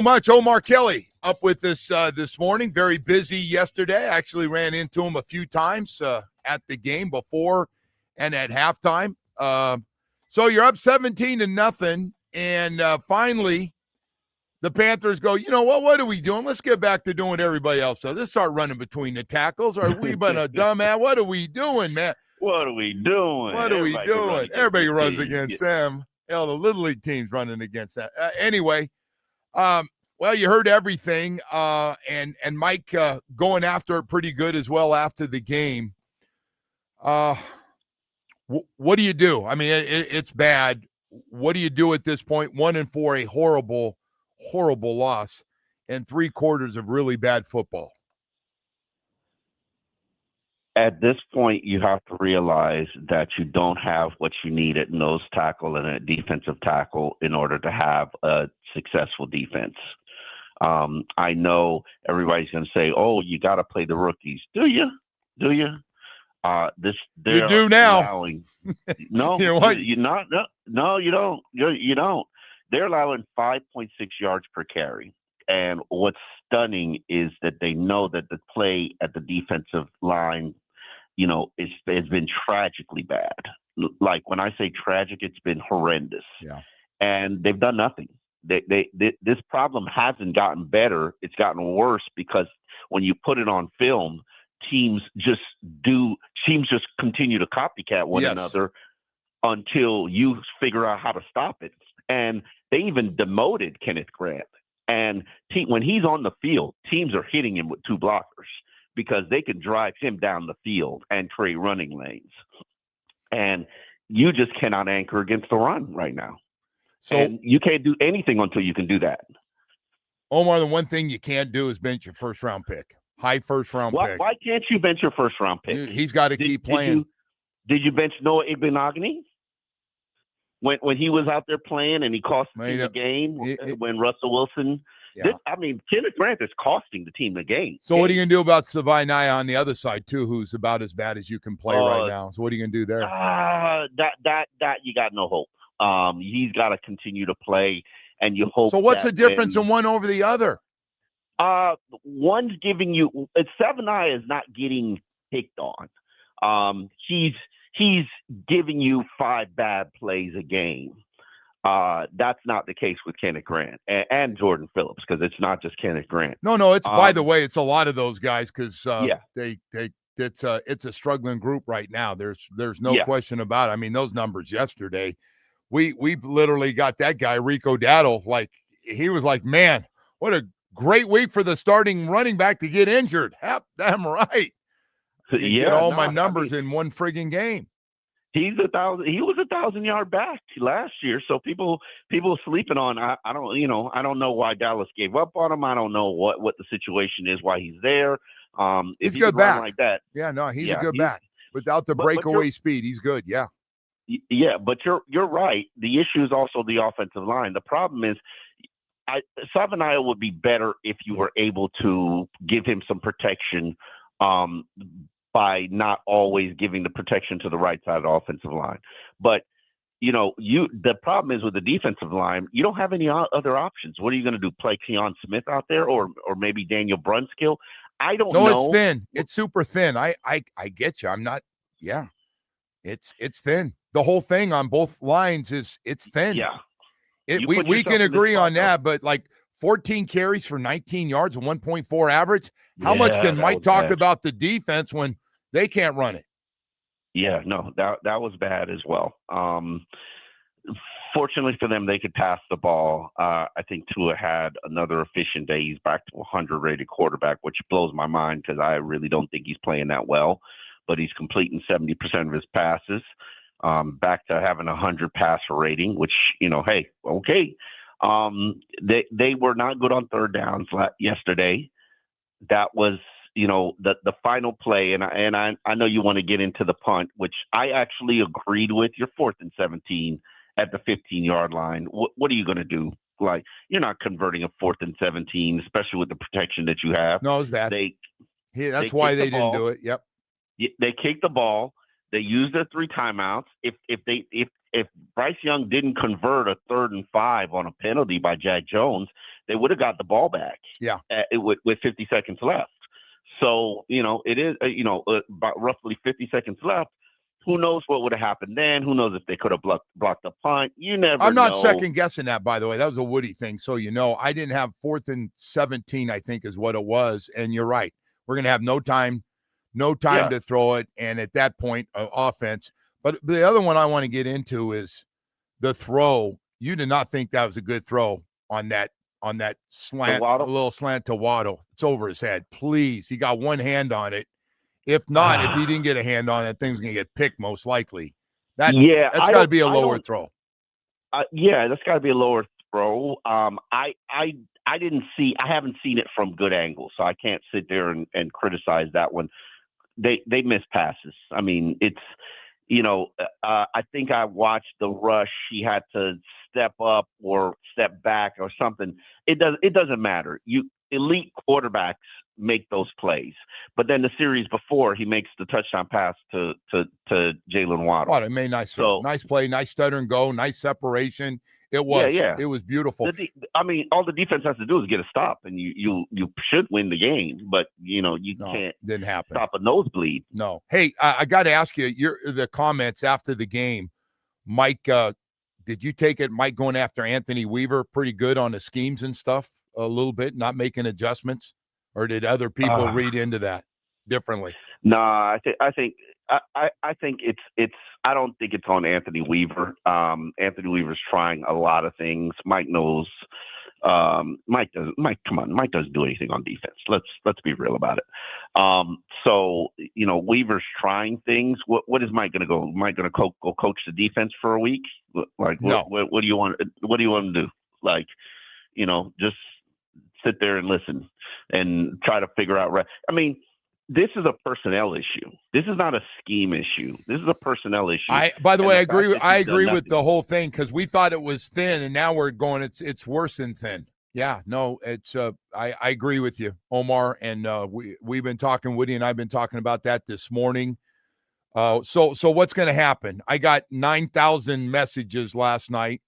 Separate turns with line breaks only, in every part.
Much. Omar Kelly up with us this morning. Very busy yesterday. I actually ran into him a few times at the game before and at halftime. So you're up 17-0, and finally the Panthers go, you know what are we doing? Let's get back to doing what everybody else does. Let's start running between the tackles. Are we been a dumbass? What are we doing, man?
What are we doing?
What are we doing? Everybody runs against them. Hell, the Little League team's running against that. Anyway, well, you heard everything, and Mike going after it pretty good as well after the game. What do you do? I mean, it's bad. What do you do at this point? 1-4, a horrible, horrible loss, and 3 quarters of really bad football.
At this point, you have to realize that you don't have what you need at nose tackle and at defensive tackle in order to have a successful defense. I know everybody's going to say, "Oh, you got to play the rookies." Do you? Do you?
You do now.
No, you not. No, you don't. You don't. They're allowing 5.6 yards per carry, and what's stunning is that they know that the play at the defensive line, has been tragically bad. Like when I say tragic, it's been horrendous.
Yeah,
and they've done nothing. This problem hasn't gotten better. It's gotten worse because when you put it on film, teams just continue to copycat one another until you figure out how to stop it. And they even demoted Kenneth Grant. And when he's on the field, teams are hitting him with 2 blockers because they can drive him down the field and create running lanes. And you just cannot anchor against the run right now. So, and you can't do anything until you can do that.
Omar, the one thing you can't do is bench your first-round pick. High first-round pick.
Why can't you bench your first-round pick?
He's got to keep playing.
Did you bench Noah Igbenogany when he was out there playing and he cost the team the game when Russell Wilson? Yeah. Kenneth Grant is costing the team the game.
So what are you going to do about Savai Naya on the other side, too, who's about as bad as you can play right now? So what are you going to do there?
That you got no hope. He's got to continue to play, and you hope.
So what's the difference in one over the other?
One's giving you – Savai is not getting picked on. He's giving you 5 bad plays a game. That's not the case with Kenneth Grant and Jordan Phillips because it's not just Kenneth Grant.
No. It's by the way, it's a lot of those guys because it's a struggling group right now. There's no question about it. I mean, those numbers yesterday, we literally got that guy Rico Dowdle, like he was like, man, what a great week for the starting running back to get injured. Damn right. Get all my numbers in one friggin' game.
He was 1,000-yard back last year. So people sleeping on. I don't know why Dallas gave up on him. I don't know what the situation is, why he's there.
He's a good back
like that.
Yeah, no, he's a good back. Without the breakaway speed, he's good. Yeah.
Yeah, but you're right. The issue is also the offensive line. The problem is Savai would be better if you were able to give him some protection by not always giving the protection to the right side of the offensive line. But, the problem is with the defensive line, you don't have any other options. What are you going to do? Play Keon Smith out there or maybe Daniel Brunskill? I don't know.
No, it's thin. It's super thin. I get you. I'm not – yeah. It's thin. The whole thing on both lines it's thin.
Yeah.
We can agree on that, but like 14 carries for 19 yards and 1.4 average. How much can Mike talk about the defense when they can't run it?
Yeah, no, that was bad as well. Fortunately for them, they could pass the ball. I think Tua had another efficient day. He's back to 100 rated quarterback, which blows my mind because I really don't think he's playing that well. But he's completing 70% of his passes. Back to having 100 passer rating, which, hey, okay. They were not good on third downs yesterday. That was, the final play, and I know you want to get into the punt, which I actually agreed with. Your 4th and 17 at the 15-yard line. What are you going to do? Like, you're not converting a 4th and 17, especially with the protection that you have.
No, it was bad. That's why they didn't do it. Yep.
They kicked the ball. They used their 3 timeouts. If Bryce Young didn't convert a 3rd and 5 on a penalty by Jack Jones, they would have got the ball back.
Yeah.
With 50 seconds left. So, it is, about roughly 50 seconds left. Who knows what would have happened then? Who knows if they could have blocked the punt? You never know.
I'm not second guessing that, by the way. That was a Woody thing. So, I didn't have 4th and 17, I think is what it was. And you're right. We're going to have no time to throw it. And at that point, offense. But the other one I want to get into is the throw. You did not think that was a good throw on that slant, a little slant to Waddle. It's over his head. Please. He got one hand on it. If not, if he didn't get a hand on it, thing's going to get picked most likely. That's got to be a lower throw.
That's got to be a lower throw. I haven't seen it from good angles, so I can't sit there and criticize that one. They miss passes. I mean, it's, I think I watched the rush. He had to step up or step back or something. It doesn't matter. Elite quarterbacks make those plays. But then the series before, he makes the touchdown pass to Jalen Waddle.
Waddle made nice play, nice stutter and go, nice separation. It was It was beautiful.
All the defense has to do is get a stop, and you should win the game. But can't.
Didn't happen.
Stop a nosebleed.
No. Hey, I got to ask you, the comments after the game, Mike. Did you take it, Mike, going after Anthony Weaver pretty good on the schemes and stuff a little bit, not making adjustments, or did other people read into that differently?
No, I think it's. I don't think it's on Anthony Weaver. Anthony Weaver's trying a lot of things. Mike knows. Mike doesn't do anything on defense. Let's be real about it. So Weaver's trying things. What is Mike going to go? Mike going to go coach the defense for a week? Like
no.
What do you want? What do you want to do? Like, just sit there and listen and try to figure out. I mean, this is a personnel issue. This is not a scheme issue. This is a personnel issue.
By the way, I agree with the whole thing, because we thought it was thin, and now we're going, it's worse than thin. Yeah, no, it's I agree with you, Omar, and we've been talking, Woody and I've been talking about that this morning. So what's going to happen? I got 9,000 messages last night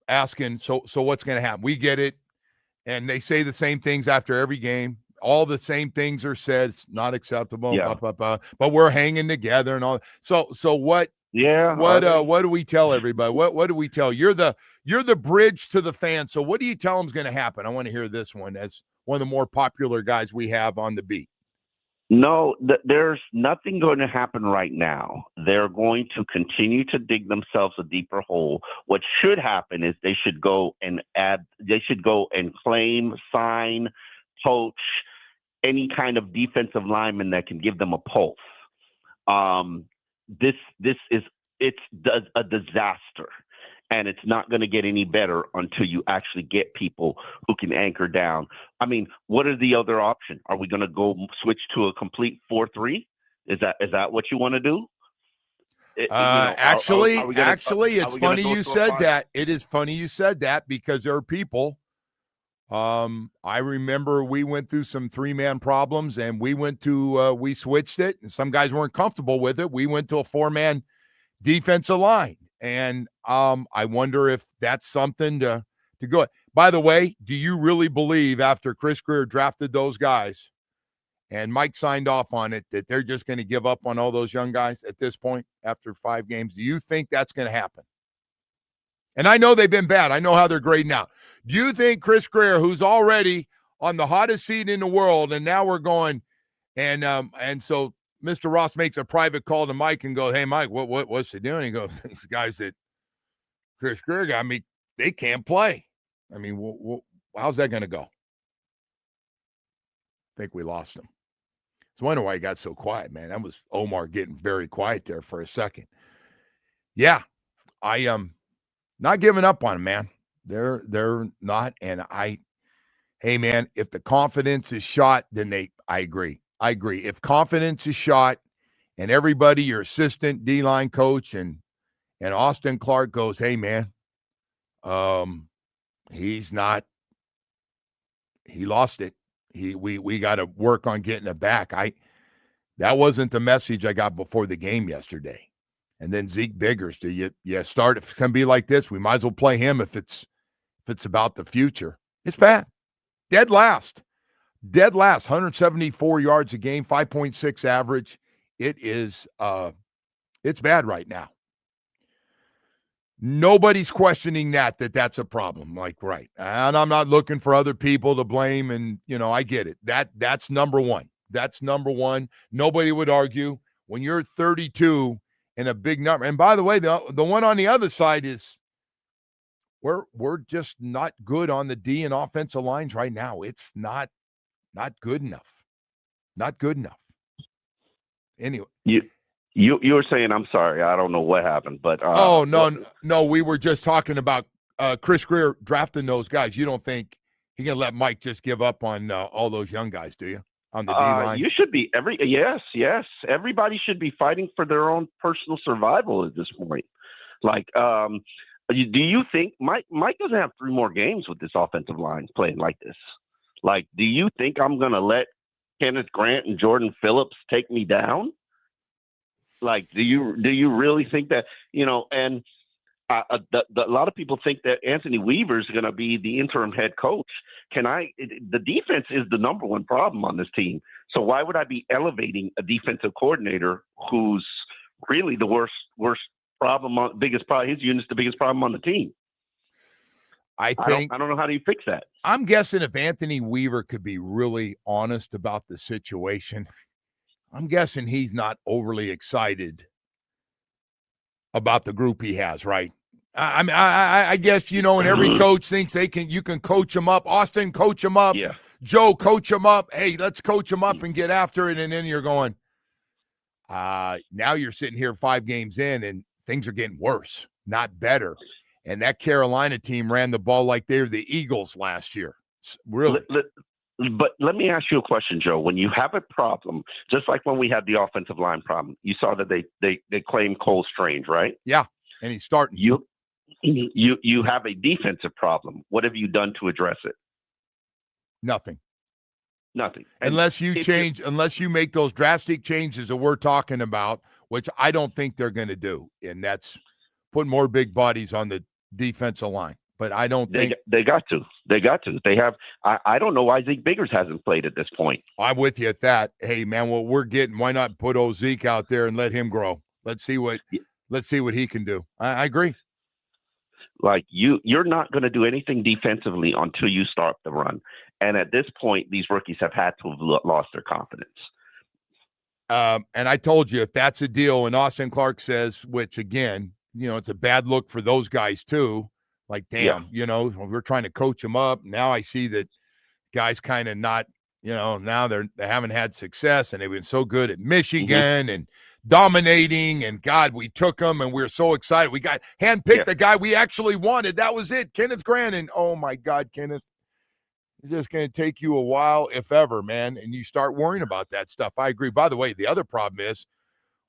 asking, so what's going to happen? We get it, and they say the same things after every game. All the same things are said. It's not acceptable.
Yeah.
But we're hanging together and all. So what?
Yeah.
What do we tell everybody? What do we tell? You're the bridge to the fans. So what do you tell them is going to happen? I want to hear this one as one of the more popular guys we have on the beat.
No, there's nothing going to happen right now. They're going to continue to dig themselves a deeper hole. What should happen is they should go and claim, sign, coach any kind of defensive lineman that can give them a pulse. This is a disaster, and it's not going to get any better until you actually get people who can anchor down. I mean, what is the other option? Are we going to go switch to a complete 4-3? Is that what you want to do?
Actually, it's funny you said that. It is funny you said that, because there are people. I remember we went through some 3-man problems, and we switched it, and some guys weren't comfortable with it. We went to a 4-man defensive line, and I wonder if that's something to go. By the way, do you really believe after Chris Greer drafted those guys and Mike signed off on it that they're just going to give up on all those young guys at this point after 5 games? Do you think that's going to happen? And I know they've been bad. I know how they're grading out. Do you think Chris Greer, who's already on the hottest seat in the world, and now we're going, and so Mr. Ross makes a private call to Mike and goes, "Hey, Mike, what's he doing?" He goes, "These guys that Chris Greer got me, they can't play." I mean, how's that going to go? I think we lost him. I was wondering why he got so quiet, man. That was Omar getting very quiet there for a second. Yeah, I not giving up on them, man. They're not, and hey, man, if the confidence is shot, then I agree. If confidence is shot, and everybody, your assistant, D-line coach, and Austin Clark goes, "Hey, man, he lost it. We got to work on getting it back." That wasn't the message I got before the game yesterday. And then Zeke Biggers, do you start? If it's going to be like this, we might as well play him if it's if it's about the future. It's bad. Dead last. 174 yards a game, 5.6 average. It's bad right now. Nobody's questioning that's a problem. Like, right. And I'm not looking for other people to blame. And, I get it. That's number one. That's number one. Nobody would argue when you're 32 and a big number. And by the way, the one on the other side is we're just not good on the D and offensive lines right now. It's not good enough. Not good enough. Anyway.
You were saying, I'm sorry, I don't know what happened, but
no, we were just talking about Chris Greer drafting those guys. You don't think he can let Mike just give up on all those young guys, do you? On the D line,
you should be yes. Everybody should be fighting for their own personal survival at this point. Like, do you think Mike doesn't have 3 more games with this offensive line playing like this? Like, do you think I'm going to let Kenneth Grant and Jordan Phillips take me down? Like, do you really think that, and a lot of people think that Anthony Weaver is going to be the interim head coach. The defense is the number one problem on this team. So why would I be elevating a defensive coordinator who's really the worst problem, his unit's the biggest problem on the team? I don't know how do you fix that.
I'm guessing if Anthony Weaver could be really honest about the situation, I'm guessing he's not overly excited about the group he has, right? I mean, I guess, and every coach thinks you can coach him up. Austin, coach him up.
Yeah.
Joe, coach him up. Hey, let's coach him up and get after it. And then you're going, now you're sitting here 5 games in and things are getting worse, not better. And that Carolina team ran the ball like they were the Eagles last year. Really.
But let me ask you a question, Joe. When you have a problem, just like when we had the offensive line problem, you saw that they claimed Cole Strange, right?
Yeah, and he's starting.
You have a defensive problem. What have you done to address it?
Nothing.
And
unless you make those drastic changes that we're talking about, which I don't think they're going to do, and that's put more big bodies on the defensive line. But I don't think
they got to. They have. I don't know why Zeke Biggers hasn't played at this point.
I'm with you at that. Hey man, what we're getting, why not put old Zeke out there and let him grow? Let's see what he can do. I agree.
Like you're not going to do anything defensively until you start the run. And at this point, these rookies have had to have lost their confidence.
And I told you, if that's a deal, and Austin Clark says, which again, it's a bad look for those guys too. Like, damn, we're trying to coach them up. Now I see that guys kind of not, now they haven't had success, and they've been so good at Michigan and dominating. And God, we took them, and we're so excited. We got handpicked the guy we actually wanted. That was it, Kenneth Grant. And oh my God, Kenneth, it's just going to take you a while, if ever, man. And you start worrying about that stuff. I agree. By the way, the other problem is,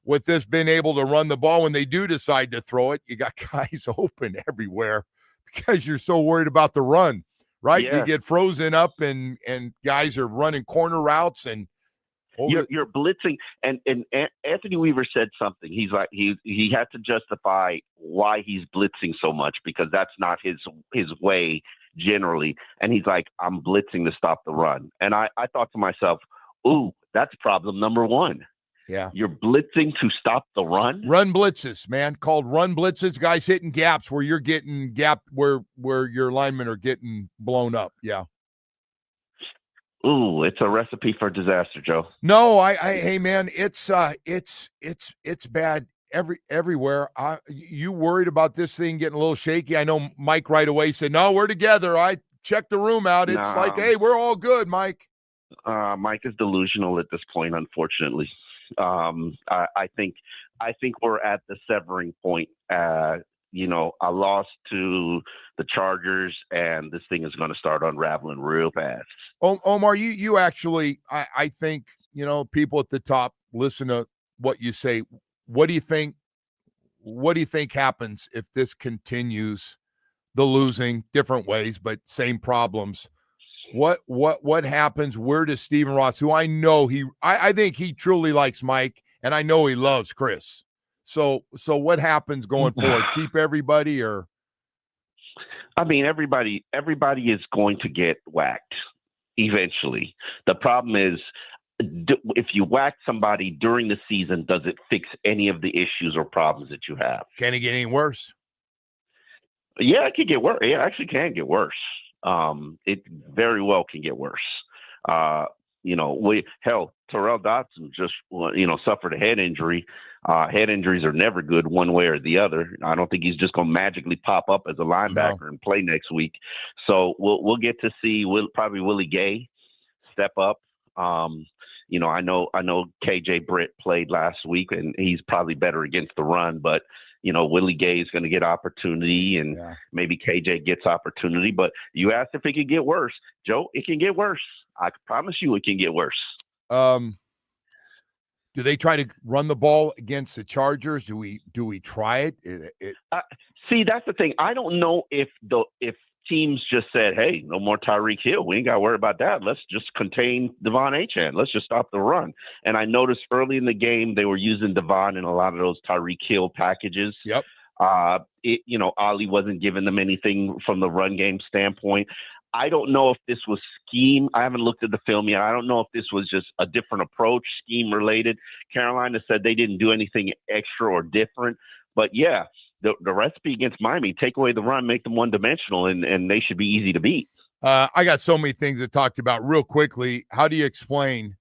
with this being able to run the ball when they do decide to throw it, you got guys open everywhere because you're so worried about the run, right?
Yeah.
You get frozen up and guys are running corner routes and
you're blitzing. And Anthony Weaver said something. He's like, he had to justify why he's blitzing so much because that's not his way generally. And he's like, I'm blitzing to stop the run. And I thought to myself, ooh, that's problem number one.
Yeah.
You're blitzing to stop the run?
Run blitzes, man. Called run blitzes. Guys hitting gaps where you're getting where your linemen are getting blown up. Yeah.
Ooh, it's a recipe for disaster, Joe.
No, hey man, it's bad everywhere. You worried about this thing getting a little shaky? I know Mike right away said, "No, we're together." I checked the room out. It's like, "Hey, we're all good, Mike."
Mike is delusional at this point, unfortunately. I think we're at the severing point. A loss to the Chargers, and this thing is going to start unraveling real fast.
Omar, you actually, I think, people at the top listen to what you say. What do you think? What do you think happens if this continues? The losing, different ways, but same problems. What happens? Where does Stephen Ross, who I know I think he truly likes Mike, and I know he loves Chris. So what happens going forward? Keep everybody or?
I mean, everybody is going to get whacked eventually. The problem is, if you whack somebody during the season, does it fix any of the issues or problems that you have?
Can it get any worse?
Yeah, it can get worse. It actually can get worse. It very well can get worse. Terrell Dotson just, suffered a head injury. Head injuries are never good one way or the other. I don't think he's just going to magically pop up as a linebacker and play next week. So we'll get to see probably Willie Gay step up. I know KJ Britt played last week, and he's probably better against the run, but Willie Gay is going to get opportunity, and maybe KJ gets opportunity. But you asked if it could get worse. Joe, it can get worse. I promise you it can get worse.
Do they try to run the ball against the Chargers? Do we try it?
See, that's the thing. I don't know if teams just said, hey, no more Tyreek Hill. We ain't got to worry about that. Let's just contain Devon Achane. Let's just stop the run. And I noticed early in the game they were using Devon in a lot of those Tyreek Hill packages.
Yep.
Ali wasn't giving them anything from the run game standpoint. I don't know if this was scheme. I haven't looked at the film yet. I don't know if this was just a different approach, scheme related. Carolina said they didn't do anything extra or different. But, yeah, the recipe against Miami, take away the run, make them one-dimensional, and they should be easy to beat.
I got so many things to talk about real quickly. How do you explain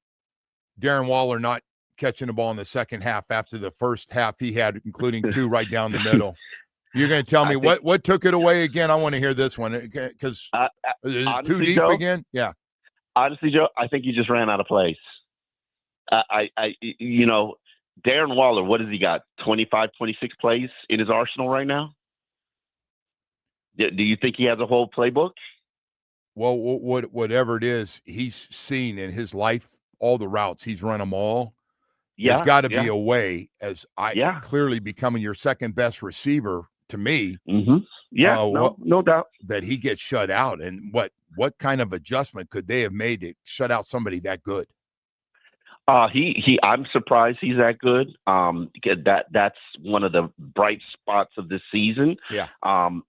Darren Waller not catching the ball in the second half after the first half he had, including 2 right down the middle? You're going to tell me what took it away again? I want to hear this one because too deep, Joe, again. Yeah.
Honestly, Joe, I think you just ran out of plays. Darren Waller, what has he got? 25, 26 plays in his arsenal right now? Do you think he has a whole playbook?
Well, whatever it is, he's seen in his life, all the routes, he's run them all. There's got to be a way, as clearly becoming your second best receiver to me.
Mm-hmm. Yeah, no doubt.
That he gets shut out. And what kind of adjustment could they have made to shut out somebody that good?
I'm surprised he's that good. That's one of the bright spots of this season.
Yeah.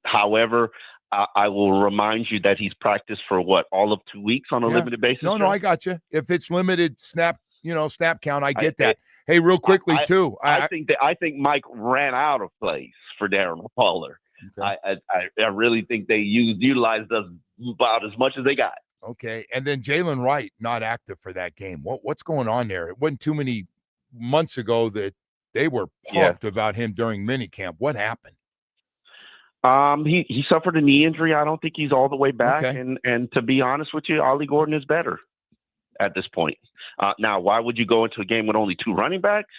However, I will remind you that he's practiced for all of 2 weeks on a limited basis.
No, I got you. If it's limited snap count, I get that. Hey, real quickly too.
I think Mike ran out of plays for Darren Waller. Okay. I really think they utilized us about as much as they got.
Okay, and then Jalen Wright not active for that game. What's going on there? It wasn't too many months ago that they were pumped about him during minicamp. What happened?
He suffered a knee injury. I don't think he's all the way back. Okay. And to be honest with you, Ollie Gordon is better at this point. Now, why would you go into a game with only 2 running backs?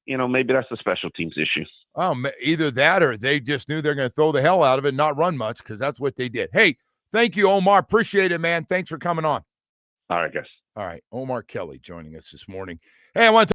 Maybe that's a special teams issue.
Either that or they just knew they're going to throw the hell out of it and not run much because that's what they did. Hey, thank you, Omar. Appreciate it, man. Thanks for coming on.
All right, guys.
All right. Omar Kelly joining us this morning. Hey, I want to